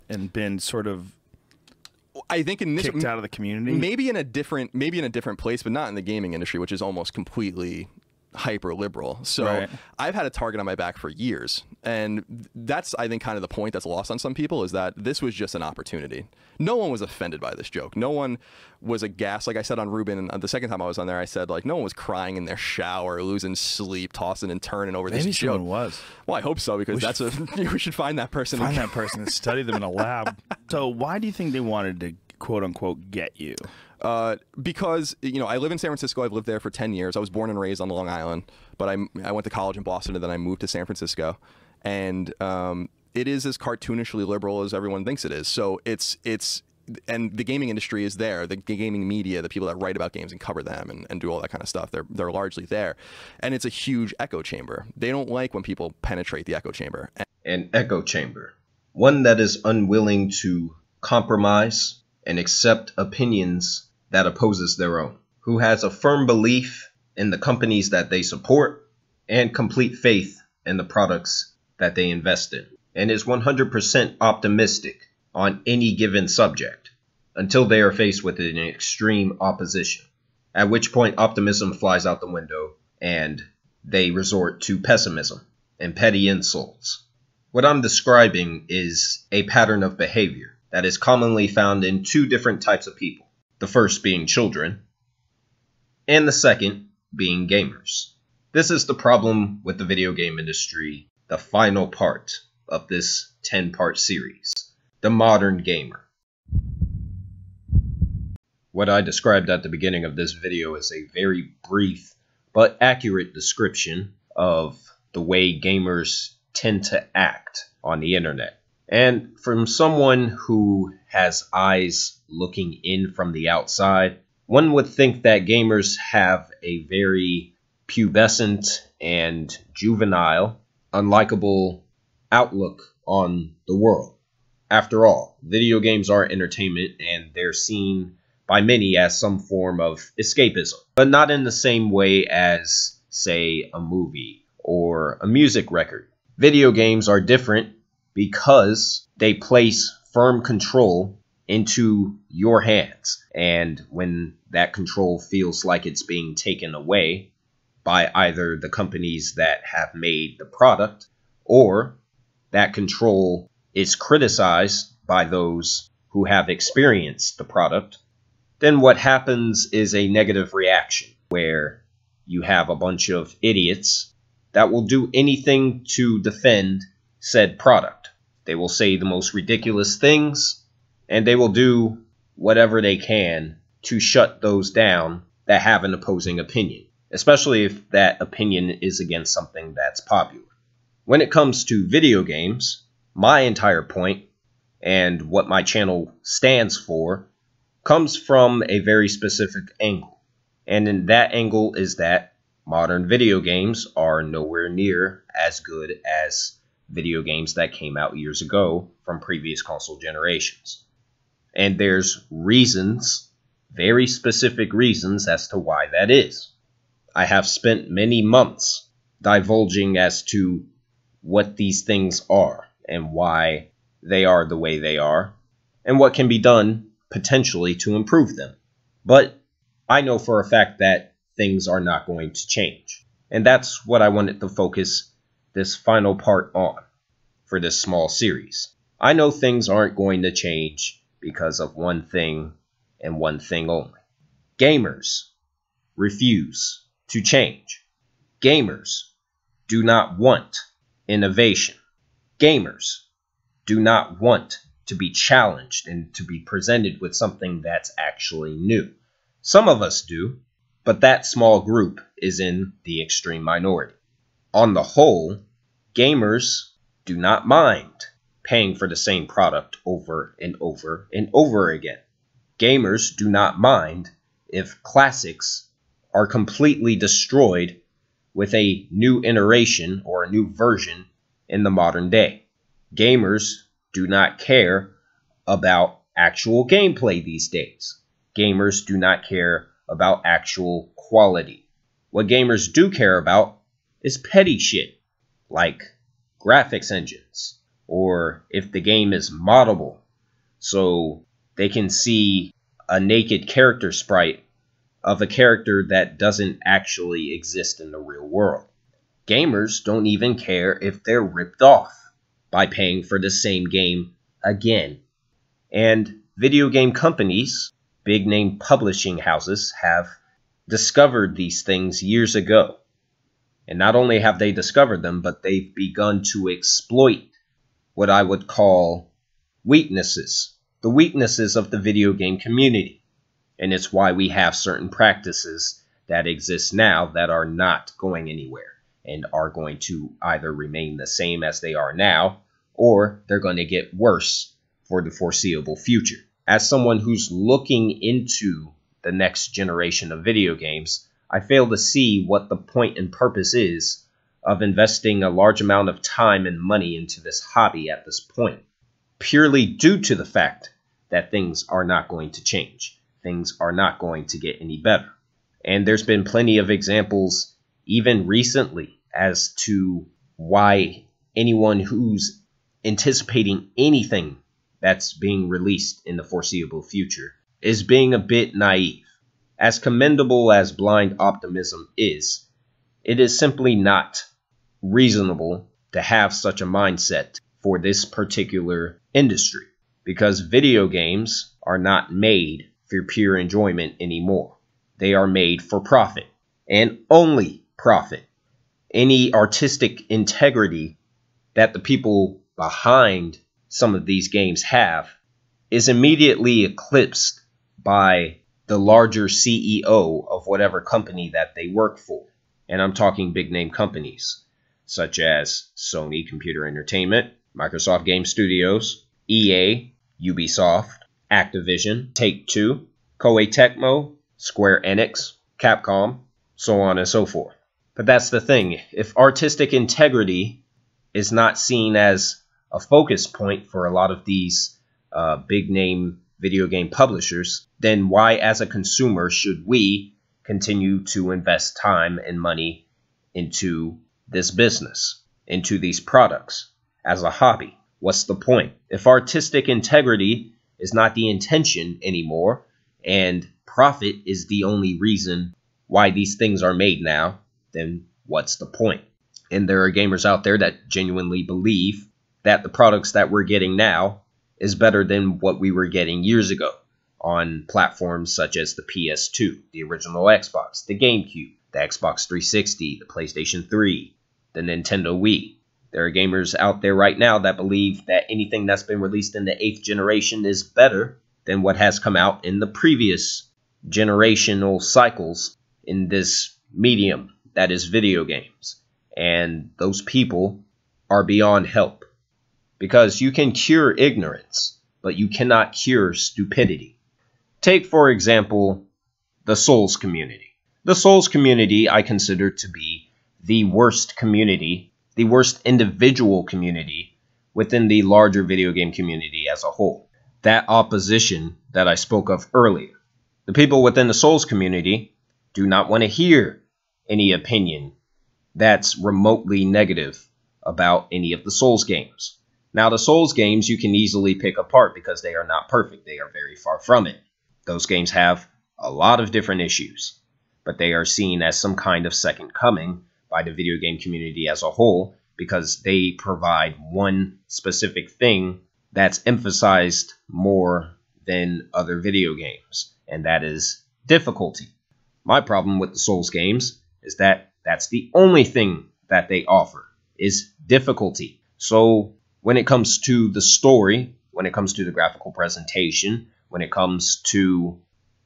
and been sort of I think in this, kicked out of the community? Maybe in a different place, but not in the gaming industry, which is almost completely hyper liberal. So I've had a target on my back for years, and that's, I think, kind of the point that's lost on some people, is that this was just an opportunity. No one was offended by this joke. No one was aghast. Like I said on Ruben, and the second time I was on there, I said, like, no one was crying in their shower, losing sleep, tossing and turning over this joke. Maybe someone was. Well, I hope so, because we should find that person. Find that person and study them in a lab. So why do you think they wanted to, quote unquote, get you? Because, you know, I live in San Francisco. I've lived there for 10 years. I was born and raised on Long Island, but I went to college in Boston, and then I moved to San Francisco. And it is as cartoonishly liberal as everyone thinks it is. So and the gaming industry is there. The gaming media, the people that write about games and cover them and do all that kind of stuff, they're largely there. And it's a huge echo chamber. They don't like when people penetrate the echo chamber. An echo chamber. One that is unwilling to compromise and accept opinions that opposes their own, who has a firm belief in the companies that they support and complete faith in the products that they invest in, and is 100% optimistic on any given subject until they are faced with an extreme opposition, at which point optimism flies out the window and they resort to pessimism and petty insults. What I'm describing is a pattern of behavior that is commonly found in two different types of people. The first being children, and the second being gamers. This is the problem with the video game industry, the final part of this 10-part series, the modern gamer. What I described at the beginning of this video is a very brief but accurate description of the way gamers tend to act on the internet. And from someone who has eyes looking in from the outside, one would think that gamers have a very pubescent and juvenile, unlikable outlook on the world. After all, video games are entertainment, and they're seen by many as some form of escapism, but not in the same way as, say, a movie or a music record. Video games are different because they place firm control into your hands, and when that control feels like it's being taken away by either the companies that have made the product, or that control is criticized by those who have experienced the product, then what happens is a negative reaction where you have a bunch of idiots that will do anything to defend said product. They will say the most ridiculous things, and they will do whatever they can to shut those down that have an opposing opinion, especially if that opinion is against something that's popular. When it comes to video games, my entire point, and what my channel stands for, comes from a very specific angle. And in that angle is that modern video games are nowhere near as good as video games that came out years ago from previous console generations. And there's reasons, very specific reasons, as to why that is. I have spent many months divulging as to what these things are and why they are the way they are, and what can be done potentially to improve them. But I know for a fact that things are not going to change. And that's what I wanted to focus this final part on for this small series. I know things aren't going to change because of one thing and one thing only. Gamers refuse to change. Gamers do not want innovation. Gamers do not want to be challenged and to be presented with something that's actually new. Some of us do, but that small group is in the extreme minority. On the whole, gamers do not mind paying for the same product over and over and over again. Gamers do not mind if classics are completely destroyed with a new iteration or a new version in the modern day. Gamers do not care about actual gameplay these days. Gamers do not care about actual quality. What gamers do care about is petty shit, like graphics engines, or if the game is moddable, so they can see a naked character sprite of a character that doesn't actually exist in the real world. Gamers don't even care if they're ripped off by paying for the same game again. And video game companies, big name publishing houses, have discovered these things years ago. And not only have they discovered them, but they've begun to exploit what I would call weaknesses, the weaknesses of the video game community. And it's why we have certain practices that exist now that are not going anywhere and are going to either remain the same as they are now, or they're going to get worse for the foreseeable future. As someone who's looking into the next generation of video games, I fail to see what the point and purpose is of investing a large amount of time and money into this hobby at this point, purely due to the fact that things are not going to change. Things are not going to get any better. And there's been plenty of examples, even recently, as to why anyone who's anticipating anything that's being released in the foreseeable future is being a bit naive. As commendable as blind optimism is, it is simply not reasonable to have such a mindset for this particular industry, because video games are not made for pure enjoyment anymore. They are made for profit, and only profit. Any artistic integrity that the people behind some of these games have is immediately eclipsed by the larger CEO of whatever company that they work for. And I'm talking big name companies such as Sony Computer Entertainment, Microsoft Game Studios, EA, Ubisoft, Activision, Take-Two, Koei Tecmo, Square Enix, Capcom, so on and so forth. But that's the thing. If artistic integrity is not seen as a focus point for a lot of these big name video game publishers, then why as a consumer should we continue to invest time and money into this business, into these products as a hobby? What's the point? If artistic integrity is not the intention anymore and profit is the only reason why these things are made now, then what's the point? And there are gamers out there that genuinely believe that the products that we're getting now is better than what we were getting years ago on platforms such as the PS2, the original Xbox, the GameCube, the Xbox 360, the PlayStation 3, the Nintendo Wii. There are gamers out there right now that believe that anything that's been released in the 8th generation is better than what has come out in the previous generational cycles in this medium that is video games. And those people are beyond help, because you can cure ignorance, but you cannot cure stupidity. Take, for example, the Souls community. The Souls community I consider to be the worst community, the worst individual community within the larger video game community as a whole. That opposition that I spoke of earlier. The people within the Souls community do not want to hear any opinion that's remotely negative about any of the Souls games. Now, the Souls games you can easily pick apart because they are not perfect. They are very far from it. Those games have a lot of different issues, but they are seen as some kind of second coming by the video game community as a whole because they provide one specific thing that's emphasized more than other video games, and that is difficulty. My problem with the Souls games is that that's the only thing that they offer, is difficulty. So when it comes to the story, when it comes to the graphical presentation, when it comes to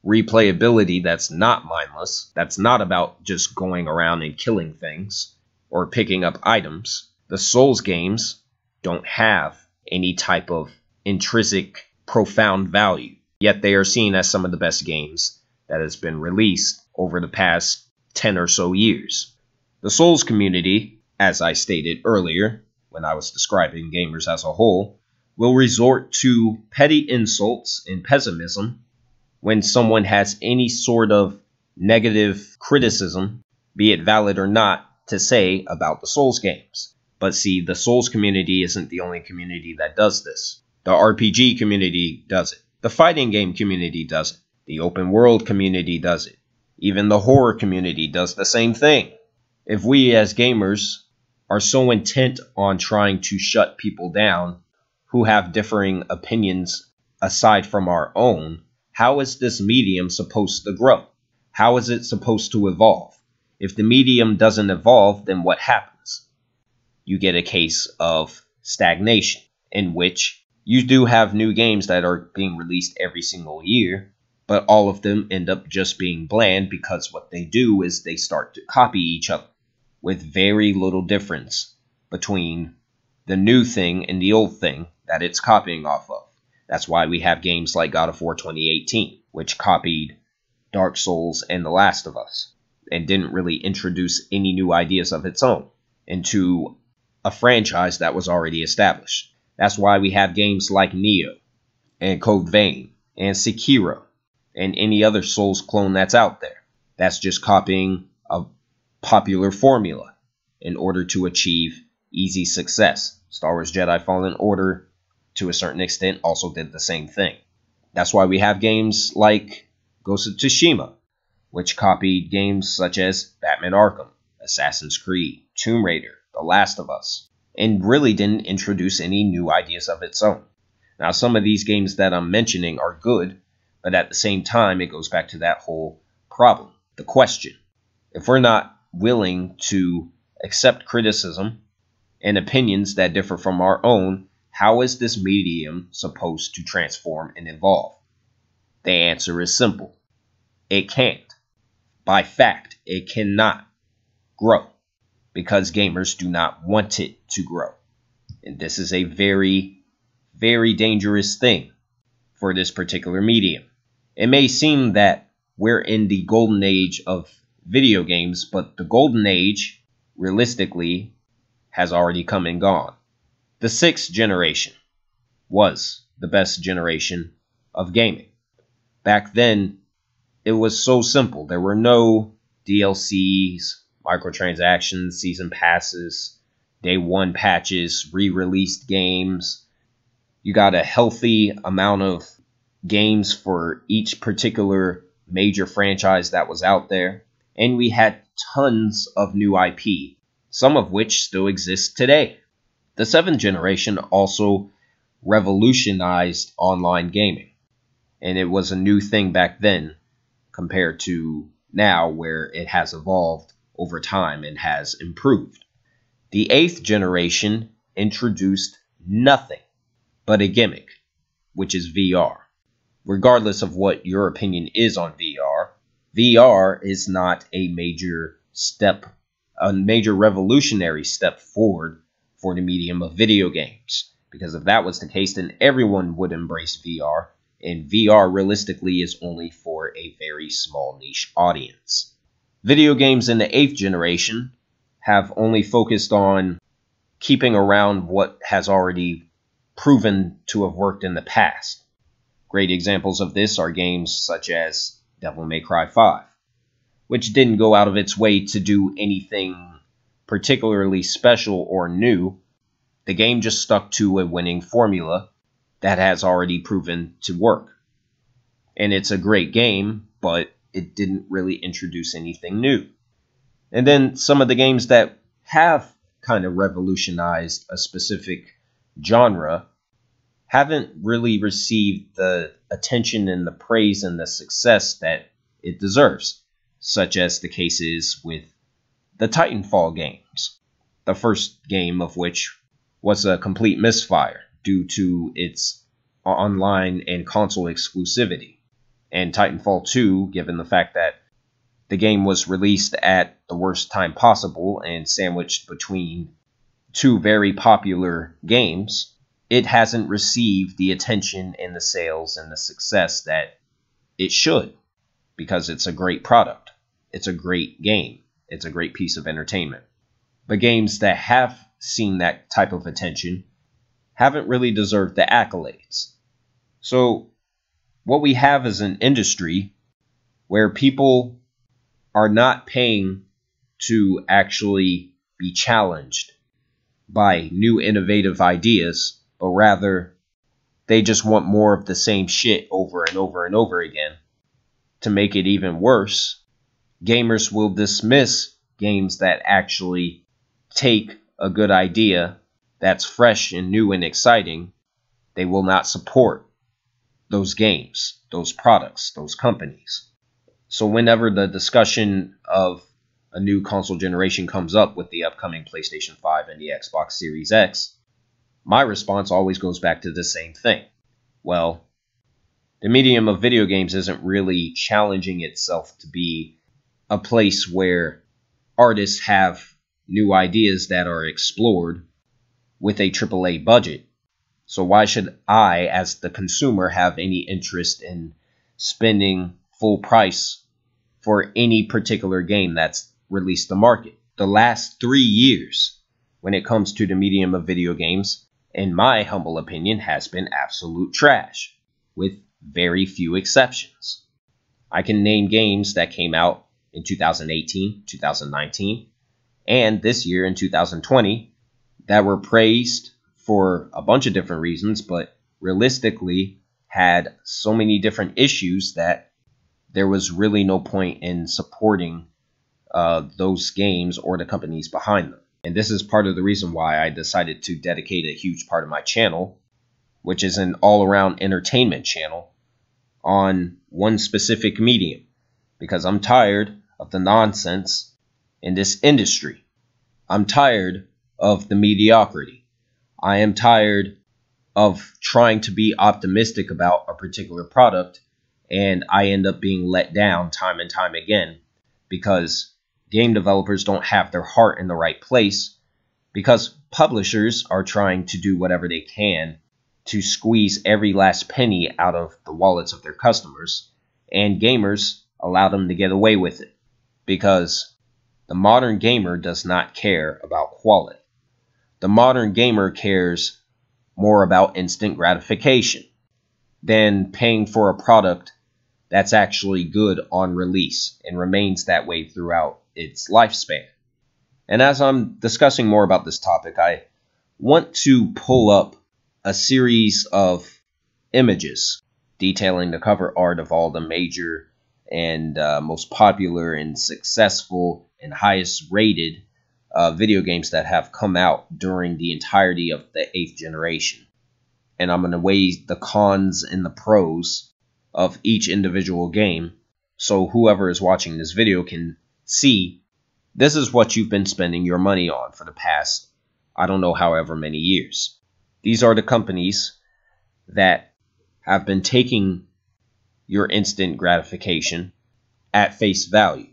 replayability that's not mindless, that's not about just going around and killing things or picking up items, the Souls games don't have any type of intrinsic profound value. Yet they are seen as some of the best games that has been released over the past 10 or so years. The Souls community, as I stated earlier when I was describing gamers as a whole, will resort to petty insults and pessimism when someone has any sort of negative criticism, be it valid or not, to say about the Souls games. But see, the Souls community isn't the only community that does this. The RPG community does it. The fighting game community does it. The open world community does it. Even the horror community does the same thing. If we as gamers are so intent on trying to shut people down who have differing opinions aside from our own, how is this medium supposed to grow? How is it supposed to evolve? If the medium doesn't evolve, then what happens? You get a case of stagnation, in which you do have new games that are being released every single year, but all of them end up just being bland because what they do is they start to copy each other with very little difference between the new thing and the old thing that it's copying off of. That's why we have games like God of War 2018, which copied Dark Souls and The Last of Us, and didn't really introduce any new ideas of its own into a franchise that was already established. That's why we have games like Neo, and Code Vein, and Sekiro, and any other Souls clone that's out there. That's just copying a popular formula in order to achieve easy success. Star Wars Jedi Fallen Order, to a certain extent, also did the same thing. That's why we have games like Ghost of Tsushima, which copied games such as Batman Arkham, Assassin's Creed, Tomb Raider, The Last of Us, and really didn't introduce any new ideas of its own. Now, some of these games that I'm mentioning are good, but at the same time, it goes back to that whole problem, the question. If we're not willing to accept criticism and opinions that differ from our own, how is this medium supposed to transform and evolve? The answer is simple. It can't. By fact, it cannot grow because gamers do not want it to grow. And this is a very, very dangerous thing for this particular medium. It may seem that we're in the golden age of video games, but the golden age, realistically, has already come and gone. The sixth generation was the best generation of gaming. Back then, it was so simple. There were no DLCs, microtransactions, season passes, day one patches, re-released games. You got a healthy amount of games for each particular major franchise that was out there. And we had tons of new IP, some of which still exist today. The seventh generation also revolutionized online gaming. And it was a new thing back then compared to now, where it has evolved over time and has improved. The eighth generation introduced nothing but a gimmick, which is VR. Regardless of what your opinion is on VR, VR is not a major revolutionary step forward for the medium of video games. Because if that was the case, then everyone would embrace VR, and VR realistically is only for a very small niche audience. Video games in the eighth generation have only focused on keeping around what has already proven to have worked in the past. Great examples of this are games such as Devil May Cry 5, which didn't go out of its way to do anything particularly special or new. The game just stuck to a winning formula that has already proven to work. And it's a great game, but it didn't really introduce anything new. And then some of the games that have kind of revolutionized a specific genre haven't really received the attention and the praise and the success that it deserves, such as the case is with the Titanfall games, the first game of which was a complete misfire due to its online and console exclusivity. And Titanfall 2, given the fact that the game was released at the worst time possible and sandwiched between two very popular games, it hasn't received the attention and the sales and the success that it should, because it's a great product. It's a great game. It's a great piece of entertainment. But games that have seen that type of attention haven't really deserved the accolades. So what we have is an industry where people are not paying to actually be challenged by new innovative ideas, but rather they just want more of the same shit over and over and over again. To make it even worse, gamers will dismiss games that actually take a good idea that's fresh and new and exciting. They will not support those games, those products, those companies. So whenever the discussion of a new console generation comes up with the upcoming PlayStation 5 and the Xbox Series X, my response always goes back to the same thing. Well, the medium of video games isn't really challenging itself to be a place where artists have new ideas that are explored with a AAA budget. So why should I, as the consumer, have any interest in spending full price for any particular game that's released to market? The last 3 years, when it comes to the medium of video games, in my humble opinion, has been absolute trash, with very few exceptions. I can name games that came out in 2018, 2019, and this year in 2020 that were praised for a bunch of different reasons, but realistically had so many different issues that there was really no point in supporting those games or the companies behind them. And this is part of the reason why I decided to dedicate a huge part of my channel, which is an all-around entertainment channel, on one specific medium, because I'm tired of the nonsense in this industry. I'm tired of the mediocrity. I am tired of trying to be optimistic about a particular product, and I end up being let down time and time again because game developers don't have their heart in the right place, because publishers are trying to do whatever they can to squeeze every last penny out of the wallets of their customers, and gamers allow them to get away with it, because the modern gamer does not care about quality. The modern gamer cares more about instant gratification than paying for a product that's actually good on release and remains that way throughout its lifespan. And as I'm discussing more about this topic, I want to pull up a series of images detailing the cover art of all the major and most popular and successful and highest rated video games that have come out during the entirety of the 8th generation. And I'm going to weigh the cons and the pros of each individual game, so whoever is watching this video can see this is what you've been spending your money on for the past, I don't know, however many years. These are the companies that have been taking your instant gratification at face value.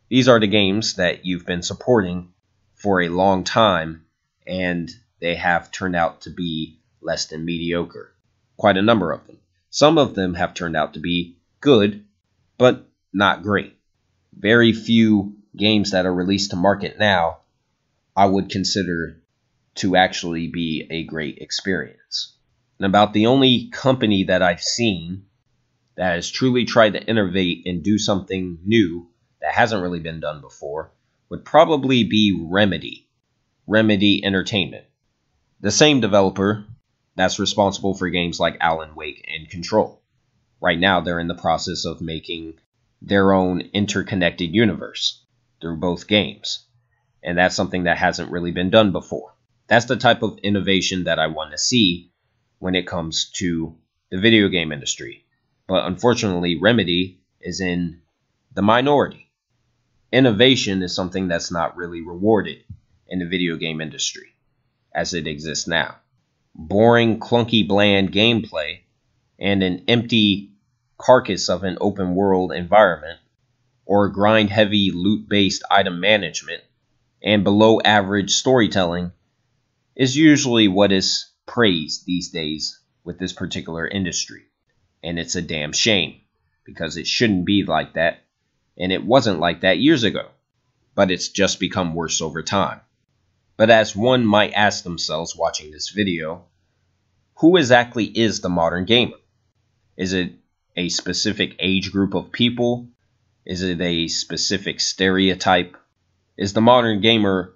These are the games that you've been supporting for a long time, and they have turned out to be less than mediocre. Quite a number of them. Some of them have turned out to be good, but not great. Very few games that are released to market now I would consider to actually be a great experience. And about the only company that I've seen that has truly tried to innovate and do something new that hasn't really been done before would probably be Remedy Entertainment. The same developer that's responsible for games like Alan Wake and Control. Right now they're in the process of making their own interconnected universe through both games. And that's something that hasn't really been done before. That's the type of innovation that I want to see when it comes to the video game industry. But unfortunately, Remedy is in the minority. Innovation is something that's not really rewarded in the video game industry as it exists now. Boring, clunky, bland gameplay and an empty carcass of an open world environment, or grind-heavy loot-based item management and below-average storytelling is usually what is praised these days with this particular industry. And it's a damn shame, because it shouldn't be like that, and it wasn't like that years ago. But it's just become worse over time. But as one might ask themselves watching this video, who exactly is the modern gamer? Is it a specific age group of people? Is it a specific stereotype? Is the modern gamer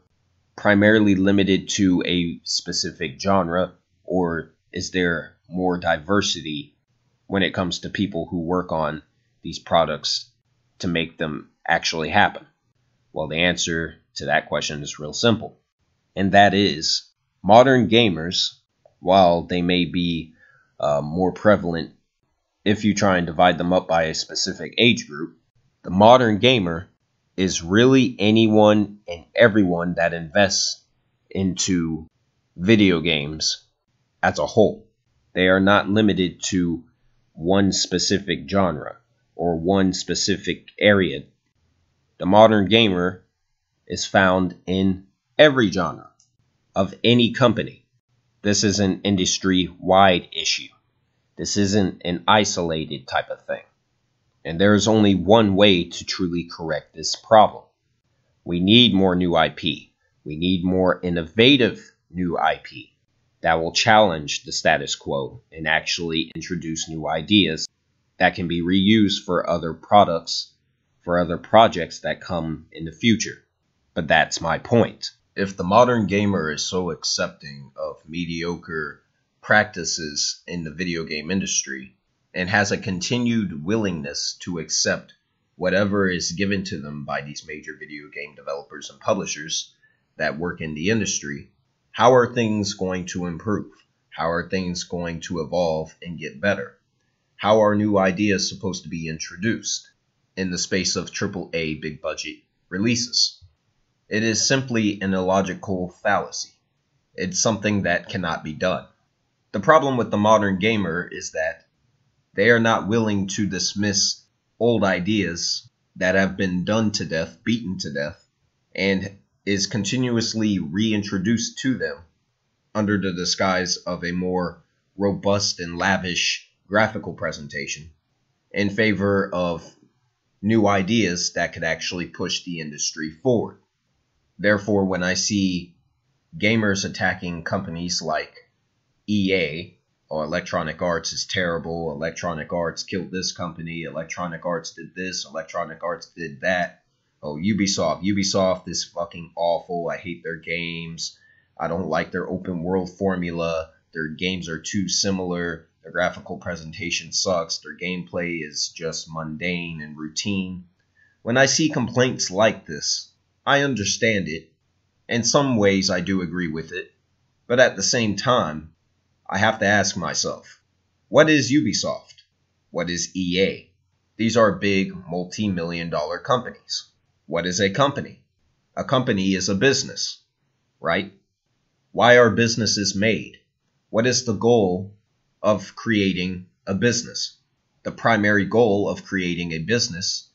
primarily limited to a specific genre, or is there more diversity when it comes to people who work on these products to make them actually happen? Well, the answer to that question is real simple, and that is modern gamers, while they may be more prevalent if you try and divide them up by a specific age group, the modern gamer is really anyone and everyone that invests into video games as a whole. They are not limited to one specific genre or one specific area. The modern gamer is found in every genre of any company. This is an industry-wide issue. This isn't an isolated type of thing. And there is only one way to truly correct this problem. We need more new IP. We need more innovative new IP that will challenge the status quo and actually introduce new ideas that can be reused for other products, for other projects that come in the future. But that's my point. If the modern gamer is so accepting of mediocre practices in the video game industry, and has a continued willingness to accept whatever is given to them by these major video game developers and publishers that work in the industry, how are things going to improve? How are things going to evolve and get better? How are new ideas supposed to be introduced in the space of AAA big budget releases? It is simply an illogical fallacy. It's something that cannot be done. The problem with the modern gamer is that they are not willing to dismiss old ideas that have been done to death, beaten to death, and is continuously reintroduced to them under the disguise of a more robust and lavish graphical presentation in favor of new ideas that could actually push the industry forward. Therefore, when I see gamers attacking companies like EA, or Electronic Arts is terrible, Electronic Arts killed this company, Electronic Arts did this, Electronic Arts did that, oh, Ubisoft is fucking awful, I hate their games, I don't like their open world formula, their games are too similar, their graphical presentation sucks, their gameplay is just mundane and routine. When I see complaints like this, I understand it. In some ways I do agree with it, but at the same time, I have to ask myself, what is Ubisoft? What is EA? These are big multi-million-dollar companies. What is a company? A company is a business, right? Why are businesses made? What is the goal of creating a business? The primary goal of creating a business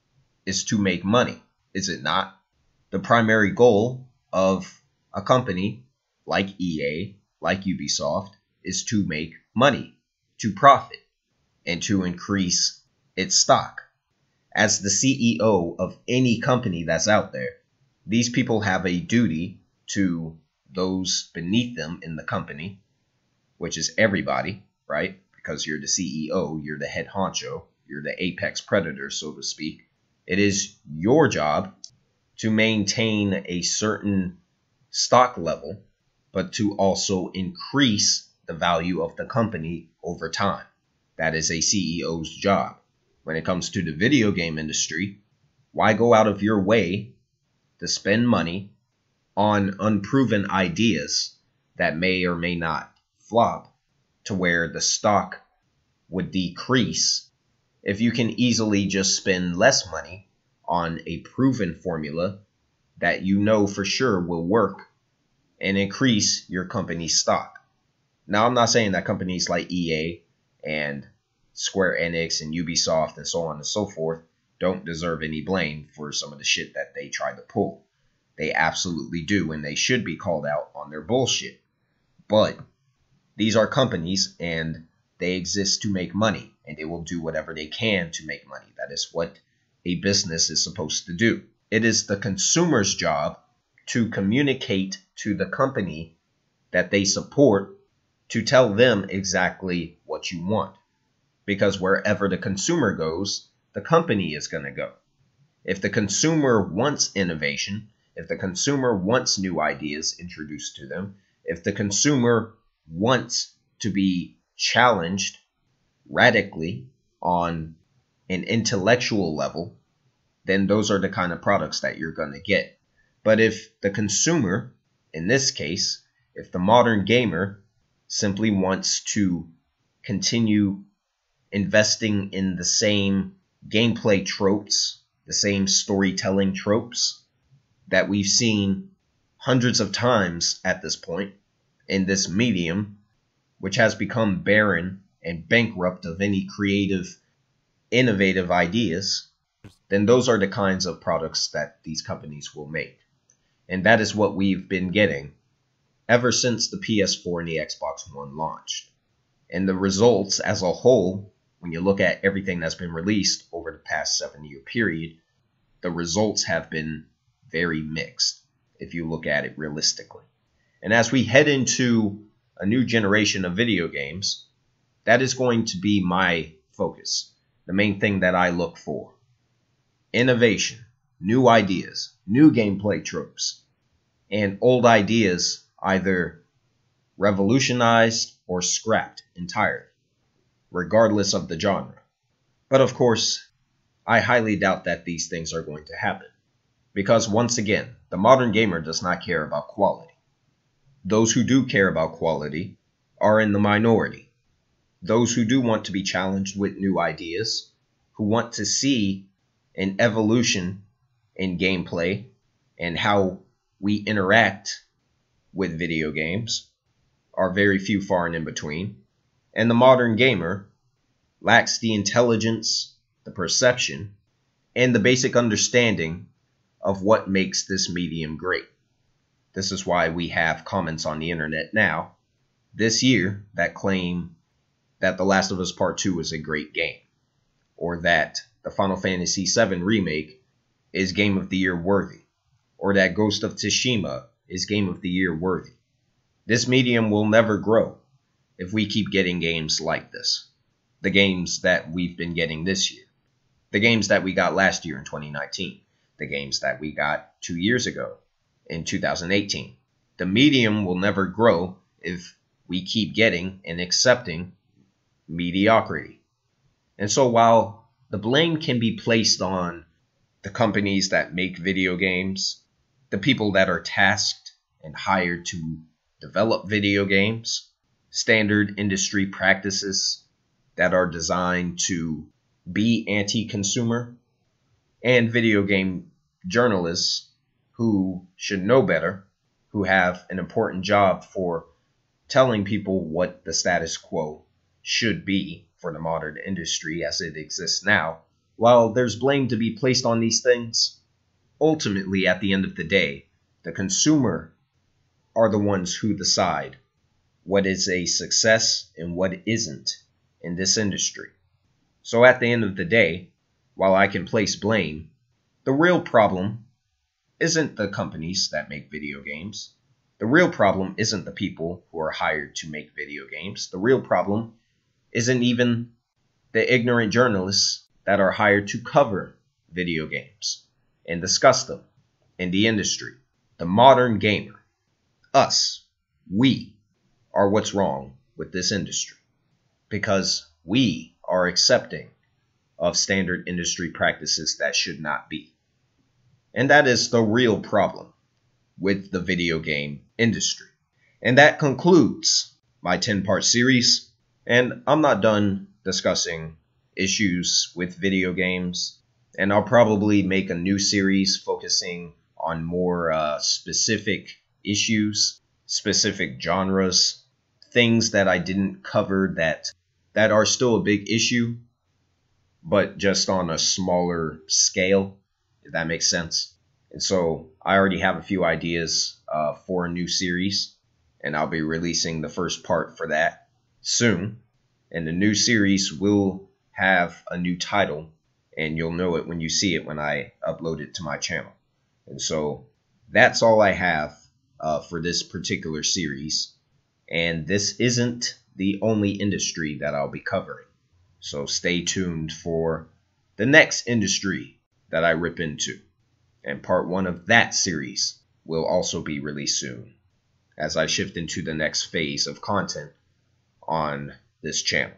is to make money, is it not? The primary goal of a company like EA, like Ubisoft, is to make money, to profit, and to increase its stock. As the CEO of any company that's out there, these people have a duty to those beneath them in the company, which is everybody, right? Because you're the CEO, you're the head honcho, you're the apex predator, so to speak. It is your job to maintain a certain stock level, but to also increase the value of the company over time. That is a CEO's job. When it comes to the video game industry, why go out of your way to spend money on unproven ideas that may or may not flop to where the stock would decrease if you can easily just spend less money on a proven formula that you know for sure will work and increase your company's stock? Now, I'm not saying that companies like EA and Square Enix and Ubisoft and so on and so forth don't deserve any blame for some of the shit that they try to pull. They absolutely do, and they should be called out on their bullshit. But these are companies, and they exist to make money, and they will do whatever they can to make money. That is what a business is supposed to do. It is the consumer's job to communicate to the company that they support to tell them exactly what you want. Because wherever the consumer goes, the company is going to go. If the consumer wants innovation, if the consumer wants new ideas introduced to them, if the consumer wants to be challenged radically on an intellectual level, then those are the kind of products that you're going to get. But if the consumer, in this case, if the modern gamer simply wants to continue investing in the same gameplay tropes, the same storytelling tropes that we've seen hundreds of times at this point in this medium, which has become barren and bankrupt of any creative, innovative ideas, then those are the kinds of products that these companies will make. And that is what we've been getting ever since the PS4 and the Xbox One launched. And the results as a whole, when you look at everything that's been released over the past 7-year period, the results have been very mixed if you look at it realistically. And as we head into a new generation of video games, that is going to be my focus, the main thing that I look for. Innovation, new ideas, new gameplay tropes, and old ideas either revolutionized or scrapped entirely, regardless of the genre. But of course, I highly doubt that these things are going to happen, because once again, the modern gamer does not care about quality. Those who do care about quality are in the minority. Those who do want to be challenged with new ideas, who want to see an evolution in gameplay and how we interact with video games, are very few, far and in between. And the modern gamer lacks the intelligence, the perception, and the basic understanding of what makes this medium great. This is why we have comments on the internet now, this year, that claim that The Last of Us Part 2 is a great game, or that the Final Fantasy VII Remake is Game of the Year worthy, or that Ghost of Tsushima is Game of the Year worthy. This medium will never grow if we keep getting games like this. The games that we've been getting this year. The games that we got last year in 2019. The games that we got 2 years ago in 2018. The medium will never grow if we keep getting and accepting mediocrity. And so while the blame can be placed on the companies that make video games, the people that are tasked and hired to develop video games, standard industry practices that are designed to be anti-consumer, and video game journalists who should know better, who have an important job for telling people what the status quo should be for the modern industry as it exists now. While there's blame to be placed on these things, ultimately at the end of the day, the consumer are the ones who decide what is a success and what isn't in this industry. So at the end of the day, while I can place blame, the real problem isn't the companies that make video games. The real problem isn't the people who are hired to make video games. The real problem isn't even the ignorant journalists that are hired to cover video games and discuss them in the industry. The modern gamer, us, we are what's wrong with this industry, because we are accepting of standard industry practices that should not be. And that is the real problem with the video game industry. And that concludes my 10-part series. And I'm not done discussing issues with video games. And I'll probably make a new series focusing on more specific issues, specific genres, things that I didn't cover that are still a big issue, but just on a smaller scale, if that makes sense. And so I already have a few ideas for a new series, and I'll be releasing the first part for that soon. And the new series will have a new title, and you'll know it when you see it when I upload it to my channel. And so that's all I have for this particular series. And this isn't the only industry that I'll be covering. So stay tuned for the next industry that I rip into. and part 1 of that series will also be released soon, as I shift into the next phase of content on this channel.